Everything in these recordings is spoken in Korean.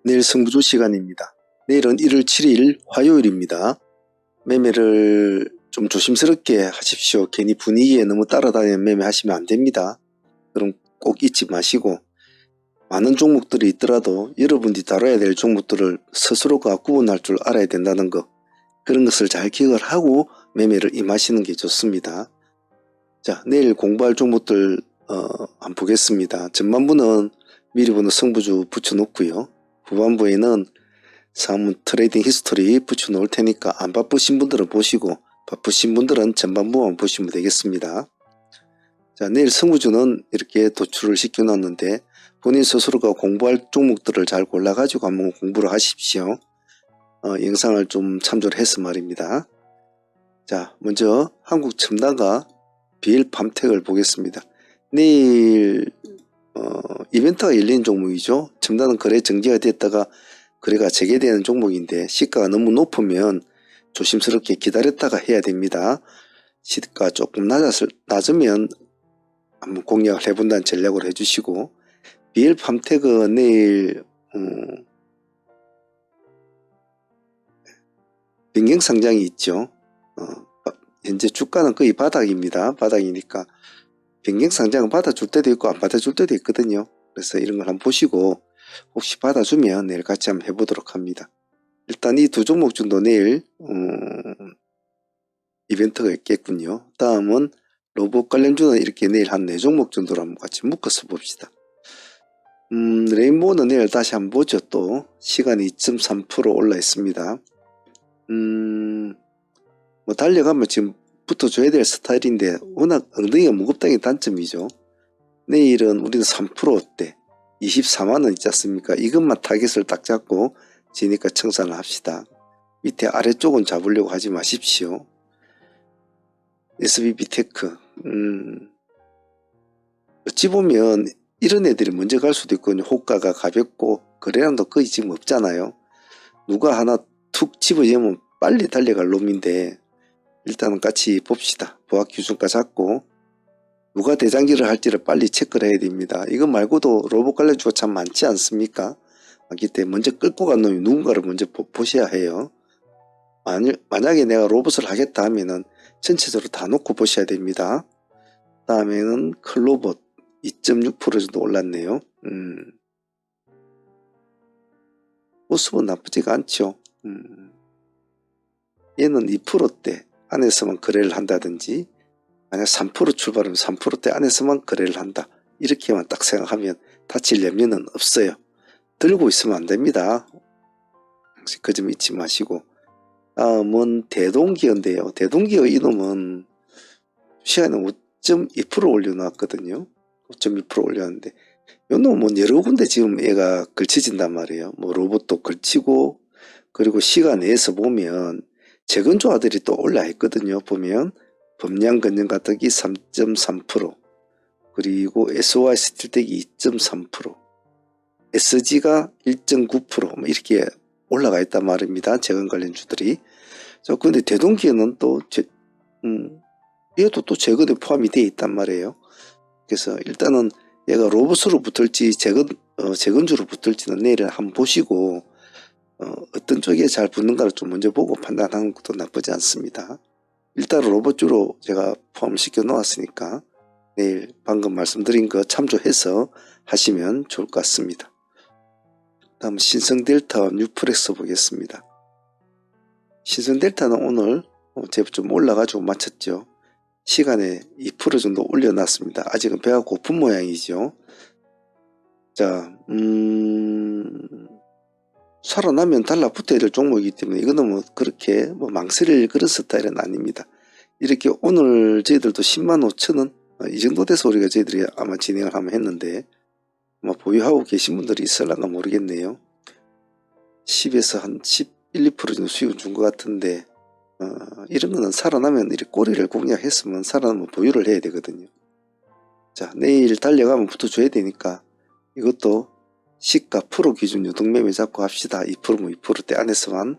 내일 승부조 시간입니다. 내일은 1월 7일 화요일입니다. 매매를 좀 조심스럽게 하십시오. 괜히 분위기에 너무 따라다니는 매매 하시면 안됩니다. 그럼 꼭 잊지 마시고, 많은 종목들이 있더라도 여러분들이 다뤄야 될 종목들을 스스로가 구분할 줄 알아야 된다는 것, 그런 것을 잘 기억을 하고 매매를 임하시는 게 좋습니다. 자, 내일 공부할 종목들 한번 보겠습니다. 전반부는 미리 보는 승부주 붙여놓고요. 후반부에는 상문 트레이딩 히스토리 붙여놓을 테니까 안 바쁘신 분들은 보시고 바쁘신 분들은 전반부만 보시면 되겠습니다. 자, 내일 승부주는 이렇게 도출을 시켜놨는데 본인 스스로가 공부할 종목들을 잘 골라가지고 한번 공부를 하십시오. 영상을 좀 참조를 해서 말입니다. 자, 먼저 한국첨단과 BL팜텍을 보겠습니다. 내일 이벤트가 열린 종목이죠. 첨단은 거래 정지가 됐다가 거래가 재개되는 종목인데 시가가 너무 높으면 조심스럽게 기다렸다가 해야 됩니다. 시가 조금 낮으면 한번 공략을 해본다는 전략으로 해주시고, BL팜텍은 내일 변경상장이 있죠. 현재 주가는 거의 바닥입니다. 바닥이니까 변경상장은 받아줄 때도 있고 안 받아줄 때도 있거든요. 그래서 이런 걸 한번 보시고 혹시 받아주면 내일 같이 한번 해보도록 합니다. 일단 이 두 종목 정도 내일 이벤트가 있겠군요. 다음은 로봇 관련주는 이렇게 내일 한 4종목 정도로 한번 같이 묶어서 봅시다. 레인보우는 내일 다시 한번 보죠. 또 시간이 2.3% 올라 있습니다. 뭐 달려가면 지금 붙어줘야 될 스타일인데 워낙 엉덩이가 무겁다는 게 단점이죠. 내일은 우리는 3%대 24만원 있지 않습니까? 이것만 타겟을 딱 잡고 지니까 청산을 합시다. 밑에 아래쪽은 잡으려고 하지 마십시오. SBB테크 어찌 보면 이런 애들이 먼저 갈 수도 있거든요. 호가가 가볍고 거래량도 거의 지금 없잖아요. 누가 하나 툭 집어주면 빨리 달려갈 놈인데 일단은 같이 봅시다. 보합 기준가 잡고 누가 대장기를 할지를 빨리 체크를 해야 됩니다. 이거 말고도 로봇 관련주가 참 많지 않습니까? 많기 때문에 먼저 끌고 간 놈이 누군가를 먼저 보셔야 해요. 만약에 내가 로봇을 하겠다 하면은 전체적으로 다 놓고 보셔야 됩니다. 다음에는 클로봇 2.6% 정도 올랐네요. 모습은 나쁘지가 않죠. 얘는 2%대 안에서만 거래를 한다든지 만약 3% 출발하면 3%대 안에서만 거래를 한다. 이렇게만 딱 생각하면 다칠 염려는 없어요. 들고 있으면 안 됩니다. 혹시 그 점 잊지 마시고. 다음은 대동기어인데요. 대동기어 이놈은 시간에 5.2% 올려놨거든요. 5.2% 올렸는데 이 놈은 여러 군데 지금 얘가 걸쳐진단 말이에요. 뭐 로봇도 걸치고 그리고 시간 내에서 보면 재건조아들이 또 올라 있거든요. 보면 범량건전가격이 3.3% 그리고 SOI 스틸텍이 2.3% SG가 1.9% 뭐 이렇게 올라가 있단 말입니다. 재건 관련주들이. 근데 대동기에는 또 얘도 또 재건에 포함이 되어 있단 말이에요. 그래서 일단은 얘가 로봇으로 붙을지 재건주로 붙을지는 내일 한번 보시고 어떤 쪽에 잘 붙는가를 좀 먼저 보고 판단하는 것도 나쁘지 않습니다. 일단 로봇주로 제가 포함시켜 놓았으니까 내일 방금 말씀드린 거 참조해서 하시면 좋을 것 같습니다. 다음 신성델타와 뉴프렉스 보겠습니다. 신성델타는 오늘 제법 좀 올라가지고 마쳤죠. 시간에 2% 정도 올려놨습니다. 아직은 배가 고픈 모양이죠. 자, 살아나면 달라붙어야 될 종목이기 때문에 이거는 뭐 그렇게 망설일 그런 스타일은 아닙니다. 이렇게 오늘 저희들도 105,000원 이 정도 돼서 우리가 저희들이 아마 진행을 한번 했는데 아마 보유하고 계신 분들이 있을란가 모르겠네요. 10에서 한 11, 2% 정도 수익을 준 것 같은데 이런 거는 살아나면 이렇게 꼬리를 공략했으면 살아나면 보유를 해야 되거든요. 자, 내일 달려가면 붙어줘야 되니까 이것도 시가 프로 기준 유동매매 잡고 합시다. 2%뭐 2%대 안에서만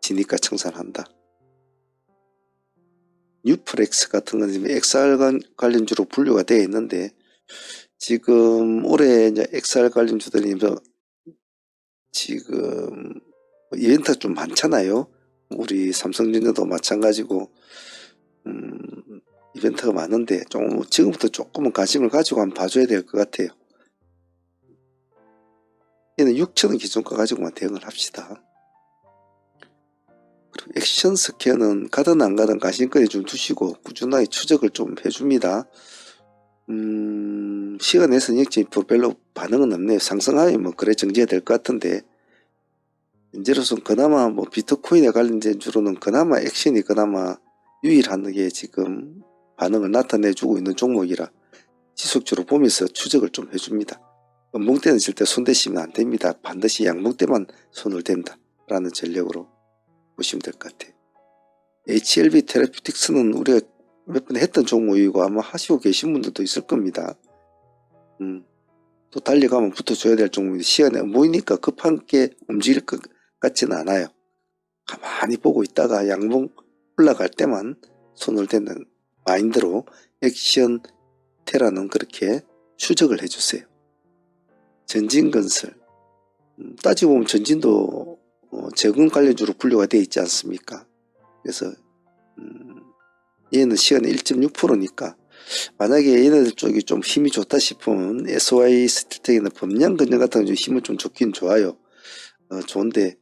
지니까 청산한다. 뉴프렉스 같은 건 지금 XR 관련주로 분류가 되어 있는데 지금 올해 이제 XR 관련주들이 지금 이벤트가 좀 많잖아요. 우리 삼성전자도 마찬가지고 이벤트가 많은데 지금부터 조금은 관심을 가지고 한번 봐줘야 될 것 같아요. 얘는 6,000원 기준가 가지고만 대응을 합시다. 그리고 액션 스퀘어는 가든 안 가든 관심거리 좀 두시고 꾸준하게 추적을 좀 해줍니다. 시간에서는 역시 별로 반응은 없네요. 상승하면 뭐 그래 정지가 될 것 같은데, 현재로서는 그나마 뭐 비트코인에 관련된 주로는 그나마 액션이 그나마 유일한 게 지금 반응을 나타내주고 있는 종목이라 지속적으로 보면서 추적을 좀 해줍니다. 음봉 때는 절대 손대시면 안 됩니다. 반드시 양봉 때만 손을 댄다 라는 전략으로 보시면 될 것 같아요. HLB 테라퓨틱스는 우리가 몇 번 했던 종목이고 아마 하시고 계신 분들도 있을 겁니다. 또 달려가면 붙어줘야 될 종목인데 시간에 모이니까 급한 게 움직일 것 같지는 않아요. 가만히 보고 있다가 양봉 올라갈 때만 손을 대는 마인드로 액션 테라는 그렇게 추적을 해주세요. 전진건설, 따지고 보면 전진도 재건 관련주로 분류가 되어 있지 않습니까? 그래서 얘는 시간에 1.6%니까 만약에 얘네들 쪽이 좀 힘이 좋다 싶으면 SY 스틸텍이나 범양건설 같은 경우 힘을 좀 좋긴 좋아요. 좋은데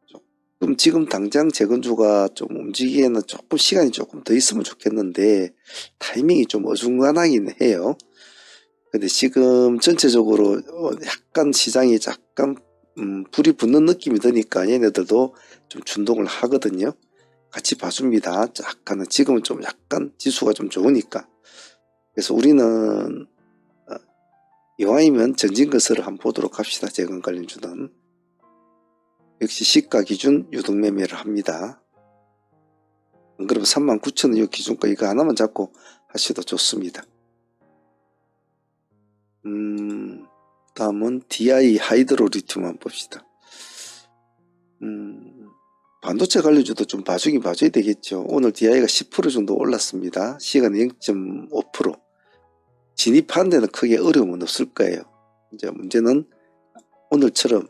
조금 지금 당장 재건주가 좀 움직이기에는 조금 시간이 조금 더 있으면 좋겠는데 타이밍이 좀 어중간하긴 해요. 근데 지금 전체적으로 약간 시장이 약간 불이 붙는 느낌이 드니까 얘네들도 좀 준동을 하거든요. 같이 봐줍니다. 약간은 지금은 좀 약간 지수가 좀 좋으니까. 그래서 우리는 이왕이면 전진건설을 한번 보도록 합시다. 재건 관련주는 역시 시가 기준 유동 매매를 합니다. 안 그러면 39,000원 이 기준가 이거 하나만 잡고 하셔도 좋습니다. 다음은 DI 하이드로 리튬 한번 봅시다. 반도체 관련주도 좀 봐주긴 봐줘야 되겠죠. 오늘 DI가 10% 정도 올랐습니다. 시간은 0.5%. 진입하는 데는 크게 어려움은 없을 거예요. 이제 문제는 오늘처럼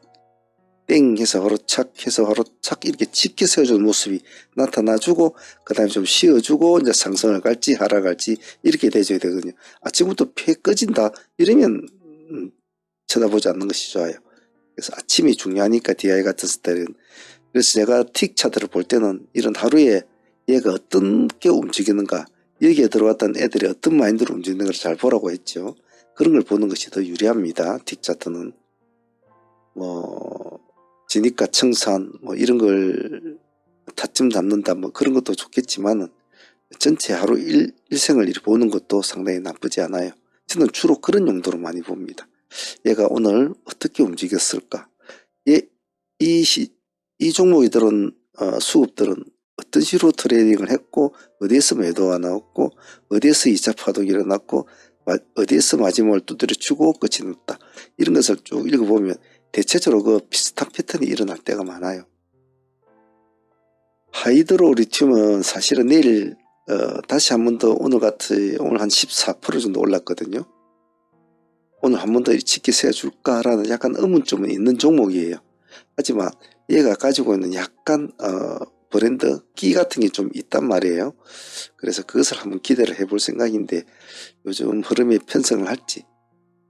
땡 해서 바로 착 해서 바로 착 이렇게 짙게 세워주는 모습이 나타나주고 그 다음에 좀 쉬어주고 이제 상승을 갈지 하락할지 이렇게 돼줘야 되거든요. 아침부터 폐 꺼진다 이러면 쳐다보지 않는 것이 좋아요. 그래서 아침이 중요하니까 DI 같은 스타일은. 그래서 제가 틱 차트를 볼 때는 이런 하루에 얘가 어떤 게 움직이는가, 여기에 들어왔던 애들이 어떤 마인드로 움직이는가를 잘 보라고 했죠. 그런 걸 보는 것이 더 유리합니다. 틱 차트는 뭐 진입가 청산 뭐 이런 걸 타점 잡는다 뭐 그런 것도 좋겠지만은 전체 하루 일생을 이렇게 보는 것도 상당히 나쁘지 않아요. 저는 주로 그런 용도로 많이 봅니다. 얘가 오늘 어떻게 움직였을까? 이 종목이들은 수급들은 어떤 식으로 트레이딩을 했고 어디에서 매도가 나왔고 어디에서 2차 파동이 일어났고 어디에서 마지막을 두드려치고 끝이 났다. 이런 것을 쭉 읽어보면 대체적으로 그 비슷한 패턴이 일어날 때가 많아요. 하이드로 리튬은 사실은 내일 다시 한 번 더 오늘 한 14% 정도 올랐거든요. 오늘 한 번 더 짙게 세워줄까라는 약간 의문점은 있는 종목이에요. 하지만 얘가 가지고 있는 약간 브랜드 끼 같은 게 좀 있단 말이에요. 그래서 그것을 한번 기대를 해볼 생각인데 요즘 흐름에 편성을 할지.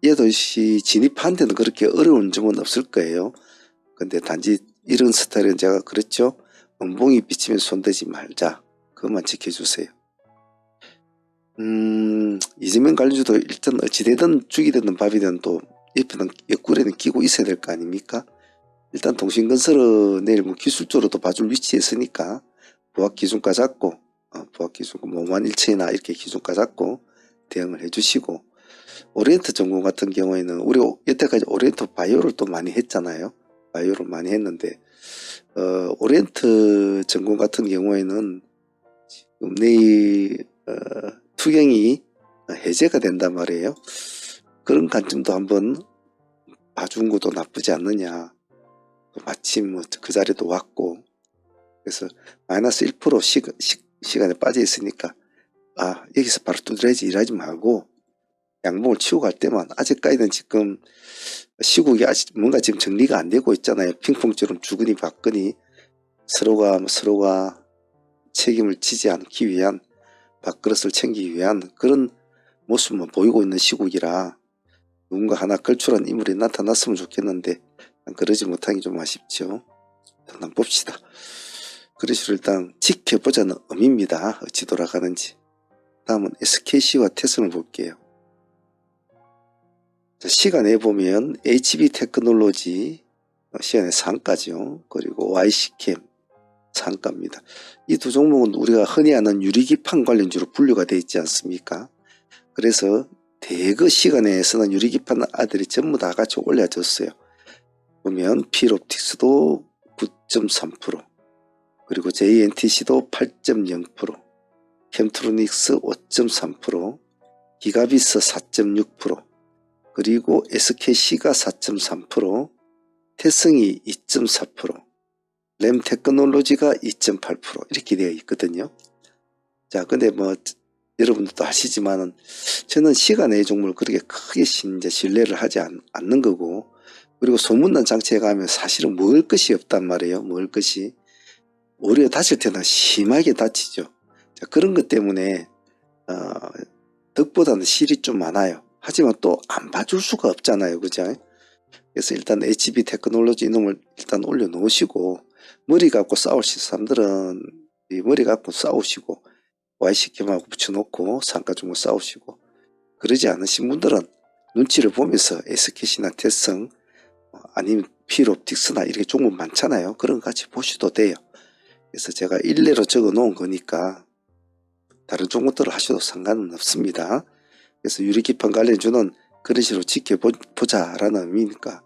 얘도 진입하는 데는 그렇게 어려운 점은 없을 거예요. 근데 단지 이런 스타일은 제가 그렇죠. 음봉이 비치면 손대지 말자. 그것만 지켜주세요. 이재명 관련주도 일단 어찌되든 죽이 되든 밥이 되든 또 옆구리는 끼고 있어야 될 거 아닙니까? 일단 동신건설은 내일 뭐 기술적으로도 봐줄 위치에 있으니까 부합 기준가 잡고 부합 기준가 51,000이나 이렇게 기준가 잡고 대응을 해주시고, 오리엔트 전공 같은 경우에는 우리 여태까지 오리엔트 바이오를 또 많이 했잖아요. 바이오를 많이 했는데 오리엔트 전공 같은 경우에는 지금 내일 투경이 해제가 된단 말이에요. 그런 관점도 한번 봐준 것도 나쁘지 않느냐. 마침 뭐 그 자리도 왔고 그래서 마이너스 1% 시간에 빠져 있으니까 여기서 바로 두드려야지 일하지 말고 양봉을 치고 갈 때만, 아직까지는 지금 시국이 아직 뭔가 지금 정리가 안 되고 있잖아요. 핑퐁처럼 주거니 받거니 서로가 책임을 지지 않기 위한, 밥그릇을 챙기기 위한 그런 모습만 보이고 있는 시국이라 누군가 하나 걸출한 인물이 나타났으면 좋겠는데 그러지 못한 게 좀 아쉽죠. 한번 봅시다. 그래서 일단 지켜보자는 의미입니다. 어찌 돌아가는지. 다음은 SKC와 태성을 볼게요. 자, 시간에 보면 HB테크놀로지 시간에 상가죠. 그리고 YC캠 상가입니다. 이 두 종목은 우리가 흔히 아는 유리기판 관련주로 분류가 되어 있지 않습니까? 그래서 대거 시간에서는 유리기판 아들이 전부 다 같이 올려줬어요. 보면 필옵틱스도 9.3%, 그리고 JNTC도 8.0%, 캠트로닉스 5.3%, 기가비스 4.6%, 그리고 SKC가 4.3%, 태성이 2.4%, 램테크놀로지가 2.8% 이렇게 되어 있거든요. 자, 근데 뭐 여러분들도 아시지만은 저는 시간의 종목을 그렇게 크게 신뢰를 하지 않는 거고, 그리고 소문난 장치에 가면 사실은 먹을 것이 없단 말이에요. 먹을 것이. 오히려 다칠 때는 심하게 다치죠. 자, 그런 것 때문에 덕보다는 실이 좀 많아요. 하지만 또 안 봐줄 수가 없잖아요. 그죠? 그래서 일단 HB테크놀로지 이놈을 일단 올려놓으시고, 머리 갖고 싸우실 사람들은 이 머리 갖고 싸우시고, YC캠하고 붙여놓고 상가 종목 싸우시고, 그러지 않으신 분들은 눈치를 보면서 SKC나 태성 아니면 필옵틱스나 이렇게 종목 많잖아요. 그런 거 같이 보셔도 돼요. 그래서 제가 일례로 적어 놓은 거니까 다른 종목들을 하셔도 상관은 없습니다. 그래서 유리기판 관련주는 그런 식으로 지켜보자 라는 의미니까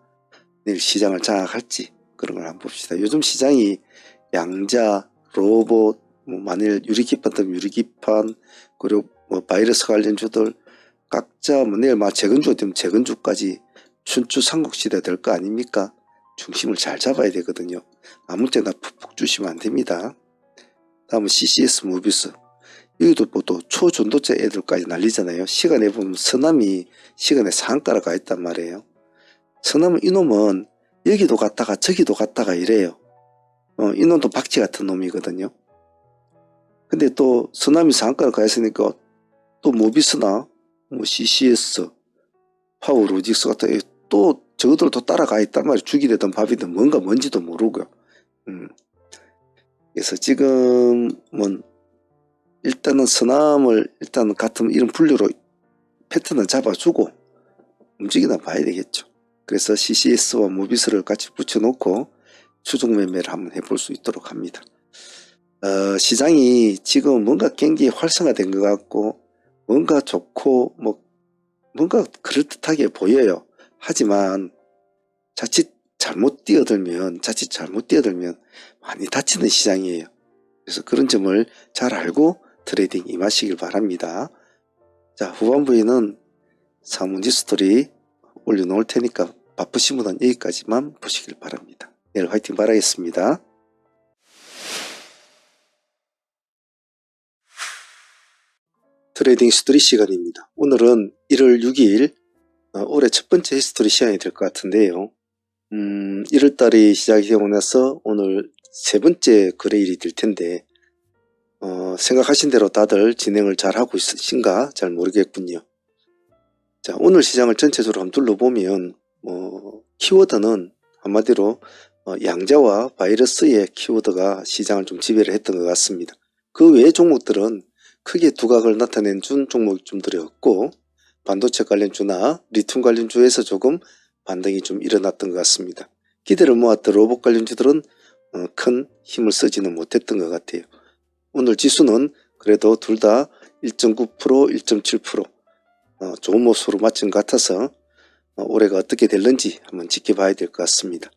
내일 시장을 장악할지 그런 걸 한번 봅시다. 요즘 시장이 양자, 로봇, 만일 유리기판 되면 유리기판, 그리고 바이러스 관련주들 각자 내일 재건주가 되면 재건주까지 춘추삼국시대 될 거 아닙니까? 중심을 잘 잡아야 되거든요. 아무 때나 푹푹 주시면 안 됩니다. 다음은 CCS 무비스. 여기도 또 초전도체 애들까지 난리잖아요. 시간에 보면 서남이 시간에 상가로 가 있단 말이에요. 서남은 이놈은 여기도 갔다가 저기도 갔다가 이래요. 이놈도 박쥐 같은 놈이거든요. 근데 또 서남이 상가로 가 있으니까 또 모비스나 CCS, 파워로직스 같은 또 저들도 따라가 있단 말이에요. 죽이 되든 밥이든 뭔지도 모르고요. 그래서 지금은 일단은 서남을 일단 같은 이런 분류로 패턴을 잡아주고 움직이나 봐야 되겠죠. 그래서 CCS와 모비스를 같이 붙여놓고 추종 매매를 한번 해볼 수 있도록 합니다. 시장이 지금 뭔가 경기 활성화된 것 같고 뭔가 좋고 뭔가 그럴듯하게 보여요. 하지만 자칫 잘못 뛰어들면 많이 다치는 시장이에요. 그래서 그런 점을 잘 알고 트레이딩 임하시길 바랍니다. 자, 후반부에는 상문지 스토리 올려놓을 테니까 바쁘신 분은 여기까지만 보시길 바랍니다. 내일 화이팅 바라겠습니다. 트레이딩 히스토리 시간입니다. 오늘은 1월 6일 올해 첫 번째 히스토리 시간이 될 것 같은데요. 1월달이 시작이 되고 나서 오늘 세 번째 거래일이 될 텐데 생각하신 대로 다들 진행을 잘 하고 있으신가 잘 모르겠군요. 자, 오늘 시장을 전체적으로 한번 둘러보면 키워드는 한마디로 양자와 바이러스의 키워드가 시장을 좀 지배를 했던 것 같습니다. 그 외의 종목들은 크게 두각을 나타낸 종목이 좀 들었고, 반도체 관련주나 리튬 관련주에서 조금 반등이 좀 일어났던 것 같습니다. 기대를 모았던 로봇 관련주들은 큰 힘을 쓰지는 못했던 것 같아요. 오늘 지수는 그래도 둘 다 1.9%, 1.7% 좋은 모습으로 마친 것 같아서 올해가 어떻게 될는지 한번 지켜봐야 될 것 같습니다.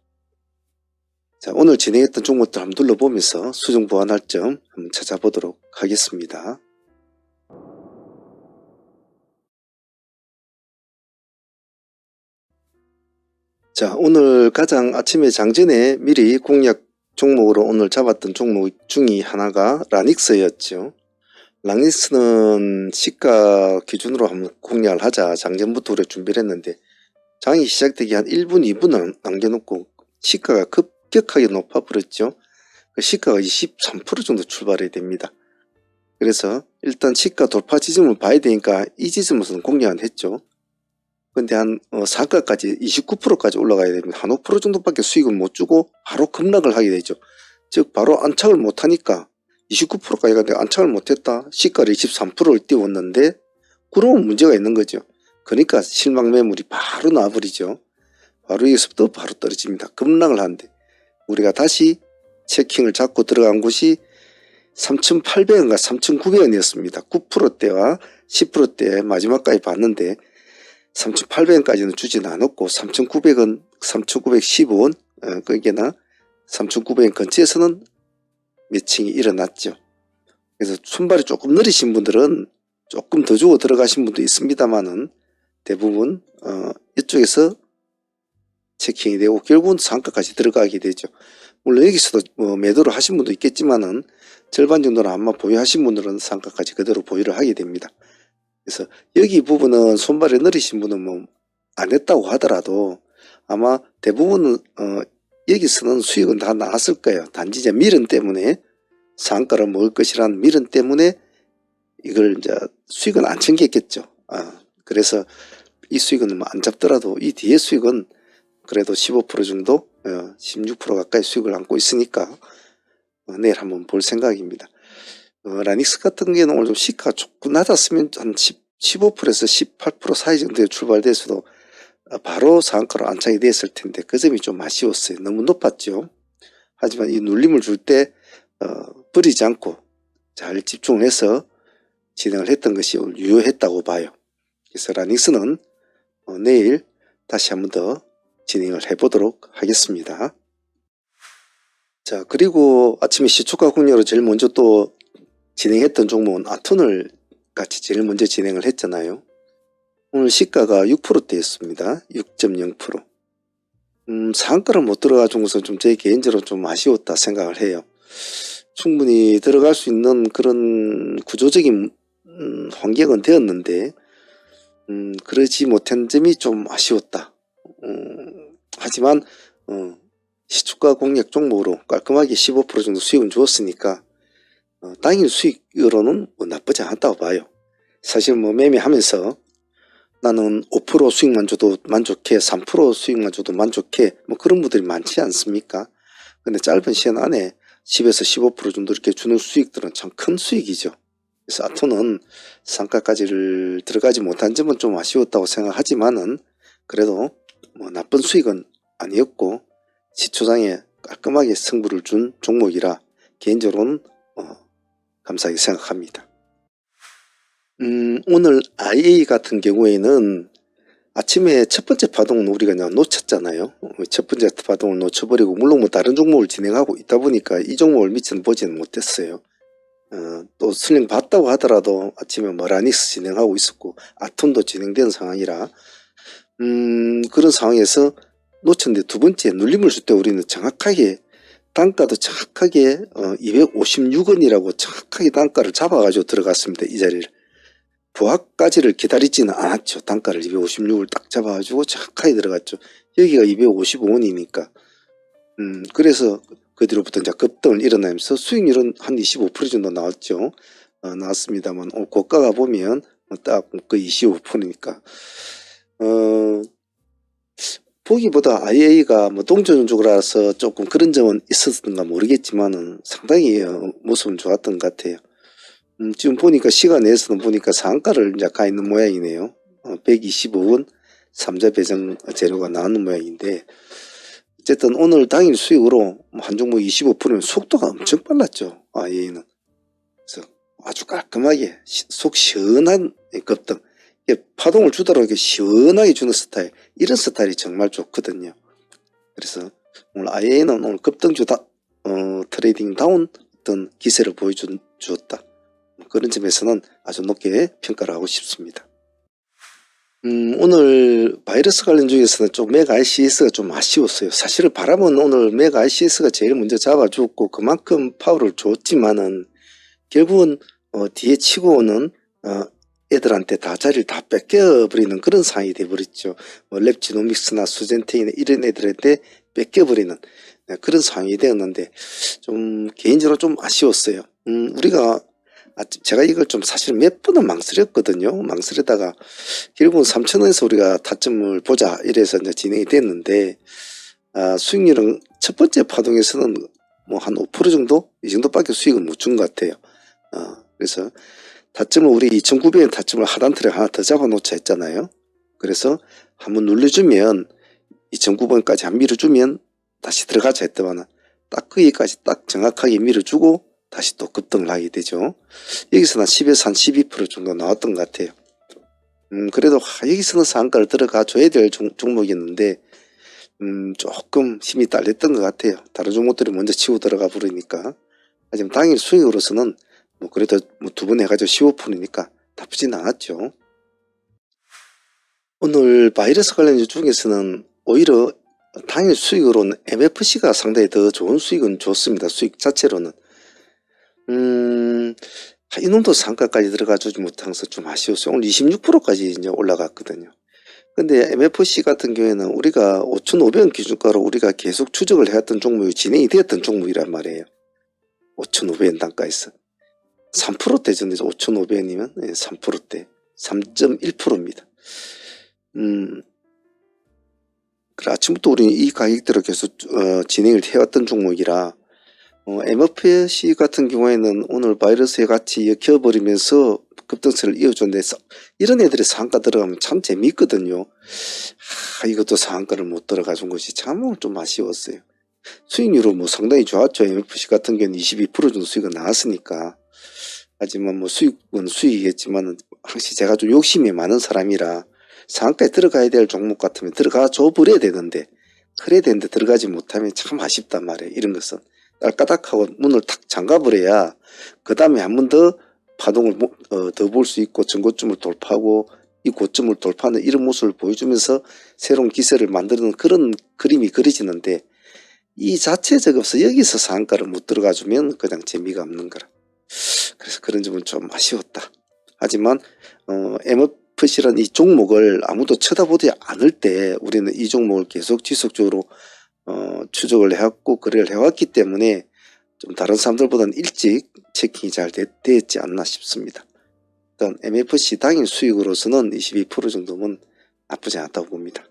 자, 오늘 진행했던 종목들 한번 둘러보면서 수정 보완할 점 한번 찾아보도록 하겠습니다. 자, 오늘 가장 아침에 장전에 미리 공략 종목으로 오늘 잡았던 종목 중에 하나가 라닉스였죠. 라닉스는 시가 기준으로 한번 공략을 하자 장전부터 우리가 준비를 했는데 장이 시작되기 한 1분, 2분 남겨놓고 시가가 급격하게 높아버렸죠. 그 시가가 23% 정도 출발해야 됩니다. 그래서 일단 시가 돌파 지점을 봐야 되니까 이 지점에서는 공략은 했죠. 근데 한 상가까지 29%까지 올라가야 됩니다. 한 5% 정도밖에 수익을 못 주고 바로 급락을 하게 되죠. 즉 바로 안착을 못하니까 29%까지 갔는데 안착을 못했다. 시가를 23%를 띄웠는데 그러면 문제가 있는 거죠. 그러니까 실망 매물이 바로 나와버리죠. 바로 여기서부터 바로 떨어집니다. 급락을 하는데 우리가 다시 체킹을 잡고 들어간 곳이 3,800원과 3,900원이었습니다. 9%대와 10%대 마지막까지 봤는데 3,800원까지는 주지는 않았고 3,900원, 3,915원 거기나 3,900원 근처에서는 매칭이 일어났죠. 그래서 손발이 조금 느리신 분들은 조금 더 주고 들어가신 분도 있습니다만은 대부분 이쪽에서 체킹이 되고 결국은 상가까지 들어가게 되죠. 물론 여기서도 매도를 하신 분도 있겠지만은 절반 정도는 아마 보유하신 분들은 상가까지 그대로 보유를 하게 됩니다. 그래서 여기 부분은 손발이 느리신 분은 안 했다고 하더라도 아마 대부분은 여기서는 수익은 다 나왔을 거예요. 단지 이제 미련 때문에 상가를 먹을 것이라는 미련 때문에 이걸 이제 수익은 안 챙겼겠죠. 그래서 이 수익은 안 잡더라도 이 뒤에 수익은 그래도 15% 정도 16% 가까이 수익을 안고 있으니까 내일 한번 볼 생각입니다. 라닉스 같은 경우는 오늘 좀 시가가 조금 낮았으면 한 15%에서 18% 사이 정도에 출발돼서도 바로 상한가로 안착이 됐을 텐데 그 점이 좀 아쉬웠어요. 너무 높았죠. 하지만 이 눌림을 줄 때 버리지 않고 잘 집중을 해서 진행을 했던 것이 유효했다고 봐요. 그래서 라닉스는 내일 다시 한번 더 진행을 해보도록 하겠습니다. 자, 그리고 아침에 시초가 공략으로 제일 먼저 또 진행했던 종목은 아톤을 같이 제일 먼저 진행을 했잖아요. 오늘 시가가 6%대였습니다. 6.0%. 상한가를 못 들어가준 것은 좀 제 개인적으로 좀 아쉬웠다 생각을 해요. 충분히 들어갈 수 있는 그런 구조적인 환경은 되었는데 그러지 못한 점이 좀 아쉬웠다. 하지만 시초가 공략 종목으로 깔끔하게 15% 정도 수익은 주었으니까 당일 수익으로는 나쁘지 않았다고 봐요. 사실 매매하면서 나는 5% 수익만 줘도 만족해, 3% 수익만 줘도 만족해, 그런 분들이 많지 않습니까? 근데 짧은 시간 안에 10에서 15% 정도 이렇게 주는 수익들은 참 큰 수익이죠. 그래서 아토는 상가까지를 들어가지 못한 점은 좀 아쉬웠다고 생각하지만은 그래도 나쁜 수익은 아니었고 시초장에 깔끔하게 승부를 준 종목이라 개인적으로는 감사하게 생각합니다. 오늘 IA 같은 경우에는 아침에 첫 번째 파동은 우리가 그냥 놓쳤잖아요. 첫 번째 파동을 놓쳐버리고 물론 다른 종목을 진행하고 있다 보니까 이 종목을 미처 보지는 못했어요. 또 슬링 봤다고 하더라도 아침에 라닉스 진행하고 있었고 아톤도 진행된 상황이라 그런 상황에서 놓쳤는데 두 번째 눌림을 줄 때 우리는 정확하게 단가도 정확하게 256원이라고 정확하게 단가를 잡아가지고 들어갔습니다. 이 자리를. 부하까지를 기다리지는 않았죠. 단가를 256을 딱 잡아가지고 정확하게 들어갔죠. 여기가 255원이니까. 그래서 그 뒤로부터 이제 급등을 일어나면서 수익률은 한 25% 정도 나왔죠. 나왔습니다만 오늘 고가가 보면 딱 그 25%니까. 보기보다 IA가 동전주라서 조금 그런 점은 있었던가 모르겠지만은 상당히 모습은 좋았던 것 같아요. 지금 보니까 시간 내에서는 보니까 상한가를 이제 가 있는 모양이네요. 125원 3자 배정 재료가 나오는 모양인데 어쨌든 오늘 당일 수익으로 한 종목 25%면 속도가 엄청 빨랐죠. IA는. 그래서 아주 깔끔하게 속 시원한 급등. 파동을 주더라도 이렇게 시원하게 주는 스타일, 이런 스타일이 정말 좋거든요. 그래서 오늘 IA는 오늘 급등주다 트레이딩 다운 어떤 기세를 보여주었다. 그런 점에서는 아주 높게 평가를 하고 싶습니다. 오늘 바이러스 관련 중에서는 좀 메가 ICS가 좀 아쉬웠어요. 사실은 바람은 오늘 메가 ICS가 제일 먼저 잡아줬고 그만큼 파워를 줬지만은 결국은 뒤에 치고 오는 애들한테 다 자리를 다 뺏겨버리는 그런 상황이 돼버렸죠. 뭐 랩지노믹스나 수젠테이나 이런 애들한테 뺏겨버리는 그런 상황이 되었는데 좀 개인적으로 좀 아쉬웠어요. 우리가 제가 이걸 좀 사실 몇 번은 망설였거든요. 망설이다가 결국은 3,000원에서 우리가 타점을 보자 이래서 이제 진행이 됐는데 수익률은 첫 번째 파동에서는 뭐 한 5% 정도 이 정도밖에 수익을 못 준 것 같아요. 그래서 타점을 우리 2,900원 타점을 하단틀에 하나 더 잡아놓자 했잖아요. 그래서 한번 눌러주면 2,900원까지 한 밀어주면 다시 들어가자 했더만 딱 거기까지 딱 정확하게 밀어주고 다시 또 급등을 하게 되죠. 여기서는 10에서 한 12% 정도 나왔던 것 같아요. 그래도 여기서는 상한가를 들어가 줘야 될 종목이었는데 조금 힘이 딸렸던 것 같아요. 다른 종목들이 먼저 치고 들어가 버리니까. 하지만 당일 수익으로서는 뭐 그래도 뭐 두 번 해가지고 15%니까 나쁘진 않았죠. 오늘 바이러스 관련주 중에서는 오히려 당일 수익으로는 MFC가 상당히 더 좋은 수익은 좋습니다. 수익 자체로는. 이놈도 상가까지 들어가 주지 못해서 좀 아쉬웠어요. 오늘 26%까지 이제 올라갔거든요. 근데 MFC 같은 경우에는 우리가 5,500원 기준가로 우리가 계속 추적을 해왔던 종목이 진행이 되었던 종목이란 말이에요. 5,500원 단가에서. 3%대 정도죠. 5,500원이면 3%대. 3.1%입니다. 그래 아침부터 우리는 이 가격대로 계속 진행을 해왔던 종목이라 MFC 같은 경우에는 오늘 바이러스에 같이 엮여버리면서 급등세를 이어줬는데 이런 애들이 상한가 들어가면 참 재미있거든요. 이것도 상한가를 못 들어가 준 것이 참 좀 아쉬웠어요. 수익률은 뭐 상당히 좋았죠. MFC 같은 경우는 22% 정도 수익은 나왔으니까. 하지만 뭐 수익은 수익이겠지만 확실히 제가 좀 욕심이 많은 사람이라 상한가에 들어가야 될 종목 같으면 들어가 줘 버려야 되는데 그래야 되는데 들어가지 못하면 참 아쉽단 말이에요. 이런 것은 깔까닥하고 문을 탁 잠가버려야 그 다음에 한 번 더 파동을 더 볼 수 있고 전고점을 돌파하고 이 고점을 돌파하는 이런 모습을 보여주면서 새로운 기세를 만드는 그런 그림이 그려지는데 이 자체적 없어 여기서 상한가를 못 들어가 주면 그냥 재미가 없는 거라. 그래서 그런 점은 좀 아쉬웠다. 하지만 MFC라는 이 종목을 아무도 쳐다보지 않을 때 우리는 이 종목을 계속 지속적으로 추적을 해왔고 거래를 해왔기 때문에 좀 다른 사람들보다는 일찍 체킹이 잘 됐지 않나 싶습니다. 일단 MFC 당일 수익으로서는 22% 정도면 나쁘지 않다고 봅니다.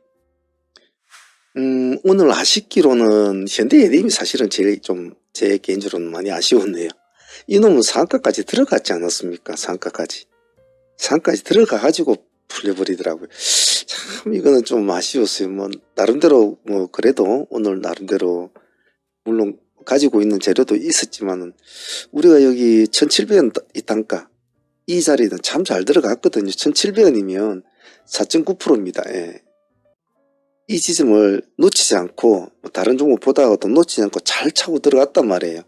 오늘 아쉽기로는 현대해림이 사실은 제일 좀 제 개인적으로는 많이 아쉬웠네요. 이놈은 상한가까지 들어갔지 않았습니까? 상한가까지 들어가가지고 풀려버리더라고요. 참 이거는 좀 아쉬웠어요. 뭐 나름대로 뭐 그래도 오늘 나름대로 물론 가지고 있는 재료도 있었지만은 우리가 여기 1,700원 이 단가 이 자리는 참 잘 들어갔거든요. 1,700원이면 4.9%입니다. 예. 이 지점을 놓치지 않고 뭐 다른 종목 보다가도 놓치지 않고 잘 차고 들어갔단 말이에요.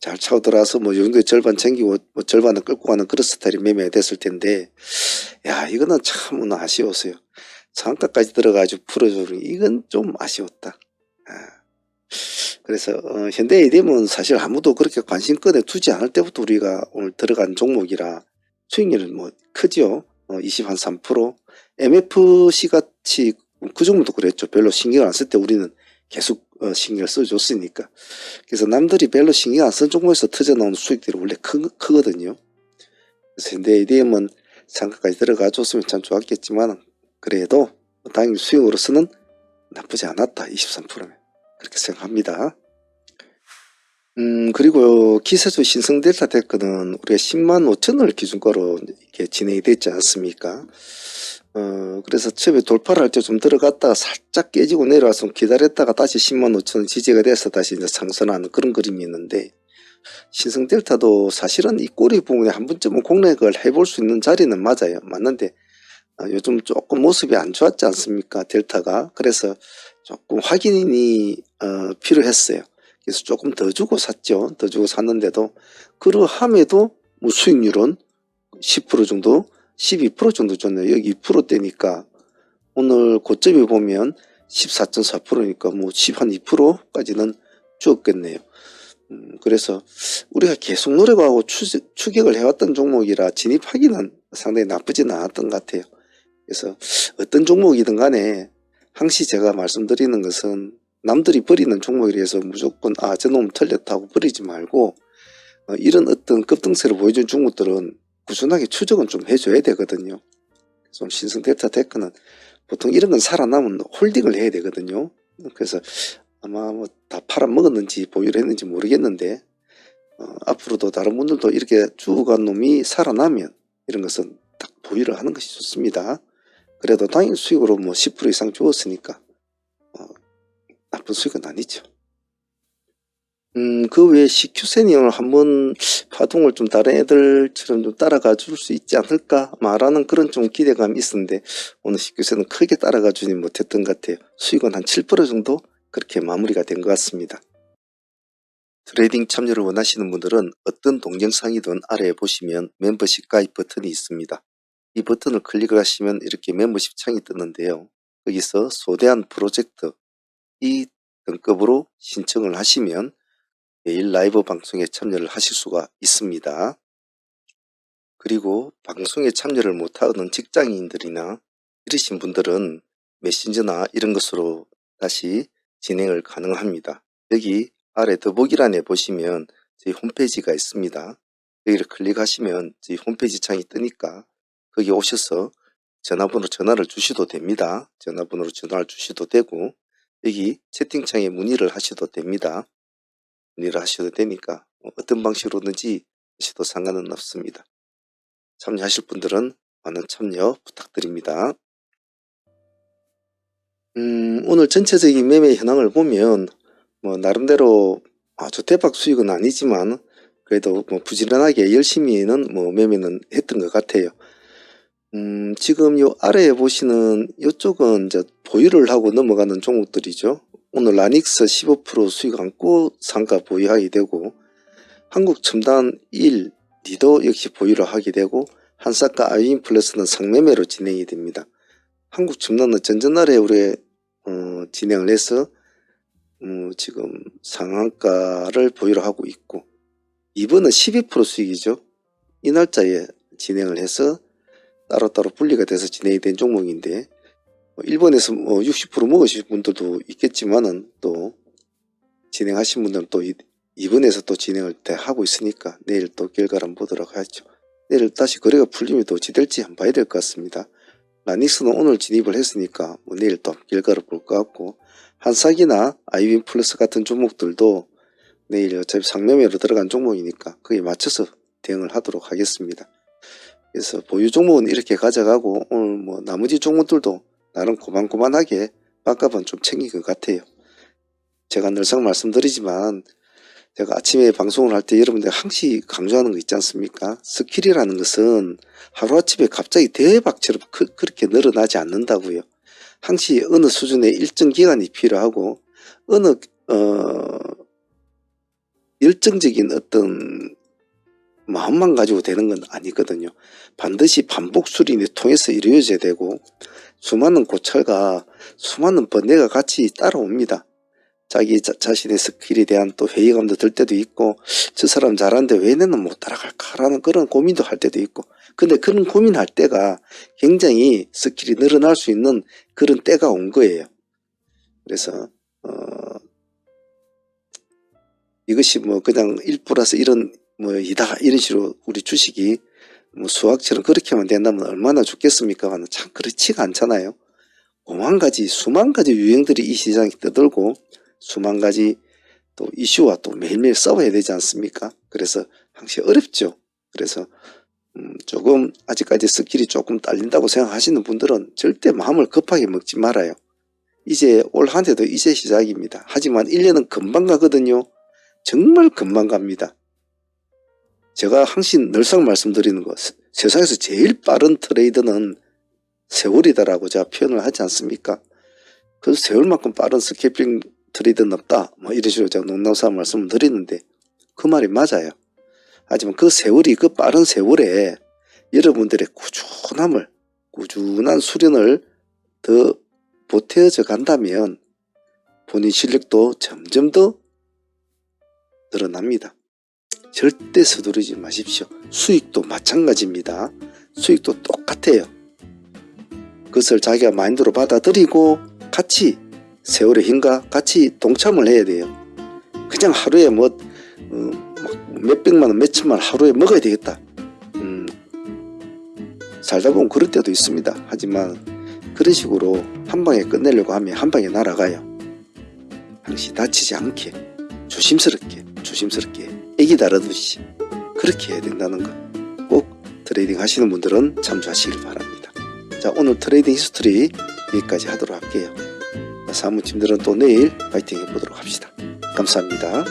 잘 차고 들어와서 뭐 이 정도의 절반 챙기고 뭐 절반은 끌고 가는 그런 스타일이 매매가 됐을 텐데 야 이거는 참 오늘 아쉬웠어요. 상한가까지 들어가지고 풀어주는 이건 좀 아쉬웠다. 그래서 현대해림은 사실 아무도 그렇게 관심권에 두지 않을 때부터 우리가 오늘 들어간 종목이라 수익률은 뭐 크죠. 23%. MFC 같이 그 종목도 그랬죠. 별로 신경 안 쓸 때 우리는 계속 신경을 써줬으니까. 그래서 남들이 별로 신경 안 쓴 종목에서 터져나오는 수익들이 원래 크거든요. 그래서 현대해림은 상가까지 들어가 줬으면 참 좋았겠지만 그래도 당일 수익으로서는 나쁘지 않았다. 23%면. 그렇게 생각합니다. 그리고 기세주 신성델타 테크는 우리가 105,000원을 기준가로 이렇게 진행이 됐지 않습니까? 그래서 처음에 돌파를 할 때 좀 들어갔다가 살짝 깨지고 내려와서 기다렸다가 다시 105,000원 지지가 돼서 다시 이제 상승하는 그런 그림이 있는데 신성델타도 사실은 이 꼬리 부분에 한 번쯤은 공략을 해볼 수 있는 자리는 맞아요. 맞는데 요즘 조금 모습이 안 좋았지 않습니까? 델타가. 그래서 조금 확인이 필요했어요. 그래서 조금 더 주고 샀죠. 더 주고 샀는데도 그러함에도 뭐 수익률은 10% 정도 12% 정도 줬네요. 여기 2%대니까 오늘 고점이 보면 14.4%니까 뭐 12%까지는 주었겠네요. 그래서 우리가 계속 노력하고 추격을 해왔던 종목이라 진입하기는 상당히 나쁘지는 않았던 것 같아요. 그래서 어떤 종목이든 간에 항시 제가 말씀드리는 것은 남들이 버리는 종목에 대해서 무조건 저놈 틀렸다고 버리지 말고 이런 어떤 급등세를 보여준 종목들은 꾸준하게 추적은 좀 해줘야 되거든요. 좀 신성델타 테크는 보통 이런 건 살아남으면 홀딩을 해야 되거든요. 그래서 아마 뭐 다 팔아먹었는지 보유를 했는지 모르겠는데 앞으로도 다른 분들도 이렇게 죽어간 놈이 살아나면 이런 것은 딱 보유를 하는 것이 좋습니다. 그래도 당일 수익으로 뭐 10% 이상 주었으니까 나쁜 수익은 아니죠. 그 외에 CQ세닝을 한번 파동을 좀 다른 애들처럼 좀 따라가 줄 수 있지 않을까 말하는 그런 좀 기대감이 있었는데 오늘 CQ세는 크게 따라가 주진 못했던 것 같아요. 수익은 한 7% 정도 그렇게 마무리가 된 것 같습니다. 트레이딩 참여를 원하시는 분들은 어떤 동영상이든 아래에 보시면 멤버십 가입 버튼이 있습니다. 이 버튼을 클릭을 하시면 이렇게 멤버십 창이 뜨는데요. 여기서 소대한 프로젝트 이 등급으로 신청을 하시면 매일 라이브 방송에 참여를 하실 수가 있습니다. 그리고 방송에 참여를 못하는 직장인들이나 이러신 분들은 메신저나 이런 것으로 다시 진행을 가능합니다. 여기 아래 더보기란에 보시면 저희 홈페이지가 있습니다. 여기를 클릭하시면 저희 홈페이지 창이 뜨니까 거기 오셔서 전화를 주셔도 됩니다. 전화번호로 전화를 주셔도 되고 여기 채팅창에 문의를 하셔도 됩니다. 문의를 하셔도 되니까 어떤 방식으로든지 하셔도 상관은 없습니다. 참여하실 분들은 많은 참여 부탁드립니다. 오늘 전체적인 매매 현황을 보면 뭐 나름대로 아주 대박 수익은 아니지만 그래도 뭐 부지런하게 열심히는 뭐 매매는 했던 것 같아요. 지금 요 아래에 보시는 이쪽은 이제 보유를 하고 넘어가는 종목들이죠. 오늘 라닉스 15% 수익 안고 상가 보유하게 되고 한국첨단 1, 리도 역시 보유를 하게 되고 한사카 아이윈플러스는 상매매로 진행이 됩니다. 한국첨단은 전전날에 우리 진행을 해서 지금 상한가를 보유를 하고 있고 이번은 12% 수익이죠. 이 날짜에 진행을 해서 따로따로 분리가 돼서 진행이 된 종목인데 일본에서 60% 먹으실 분들도 있겠지만은 또 진행하신 분들은 또 이번에서 또 진행을 하고 있으니까 내일 또 결과를 한번 보도록 하죠. 내일 다시 거래가 풀리면 또 어찌될지 한번 봐야 될 것 같습니다. 라닉스는 오늘 진입을 했으니까 뭐 내일 또 결과를 볼 것 같고 한삭이나 아이윈플러스 같은 종목들도 내일 어차피 상매매로 들어간 종목이니까 거기에 맞춰서 대응을 하도록 하겠습니다. 그래서 보유 종목은 이렇게 가져가고 오늘 뭐 나머지 종목들도 나름 고만고만하게 밥값은 좀 챙긴 것 같아요. 제가 늘상 말씀드리지만 제가 아침에 방송을 할 때 여러분들 항시 강조하는 거 있지 않습니까? 스킬이라는 것은 하루아침에 갑자기 대박처럼 그렇게 늘어나지 않는다고요. 항시 어느 수준의 일정 기간이 필요하고 어느 열정적인 어떤 마음만 가지고 되는 건 아니거든요. 반드시 반복 수련을 통해서 이루어져야 되고 수많은 고찰과 수많은 번뇌가 같이 따라옵니다. 자기 자신의 스킬에 대한 또 회의감도 들 때도 있고 저 사람 잘하는데 왜 내는 못 따라갈까라는 그런 고민도 할 때도 있고 근데 그런 고민할 때가 굉장히 스킬이 늘어날 수 있는 그런 때가 온 거예요. 그래서 이것이 뭐 그냥 1+1은 뭐 2다 이런 식으로 우리 주식이 뭐 수학처럼 그렇게만 된다면 얼마나 좋겠습니까? 참 그렇지가 않잖아요. 오만 가지 수만 가지 유형들이 이 시장에 떠들고 수만 가지 또 이슈와 또 매일매일 싸워야 되지 않습니까? 그래서 항상 어렵죠. 그래서 조금 아직까지 스킬이 조금 딸린다고 생각하시는 분들은 절대 마음을 급하게 먹지 말아요. 이제 올 한 해도 이제 시작입니다. 하지만 1년은 금방 가거든요. 정말 금방 갑니다. 제가 항상 늘상 말씀드리는 것, 세상에서 제일 빠른 트레이드는 세월이다라고 제가 표현을 하지 않습니까? 그래서 세월만큼 빠른 스캐핑 트레이드는 없다. 뭐 이런 식으로 제가 농담삼아 말씀을 드리는데 그 말이 맞아요. 하지만 그 세월이 그 빠른 세월에 여러분들의 꾸준한 수련을 더 보태어져 간다면 본인 실력도 점점 더 늘어납니다. 절대 서두르지 마십시오. 수익도 마찬가지입니다. 수익도 똑같아요. 그것을 자기가 마인드로 받아들이고 같이 세월의 힘과 같이 동참을 해야 돼요. 그냥 하루에 막 몇백만 원, 몇천만 원 하루에 먹어야 되겠다. 살다 보면 그럴 때도 있습니다. 하지만 그런 식으로 한 방에 끝내려고 하면 한 방에 날아가요. 항시 다치지 않게 조심스럽게 애기 다루듯이 그렇게 해야 된다는 것 꼭 트레이딩 하시는 분들은 참조하시길 바랍니다. 자, 오늘 트레이딩 히스토리 여기까지 하도록 할게요. 사무팀들은 또 내일 파이팅 해보도록 합시다. 감사합니다.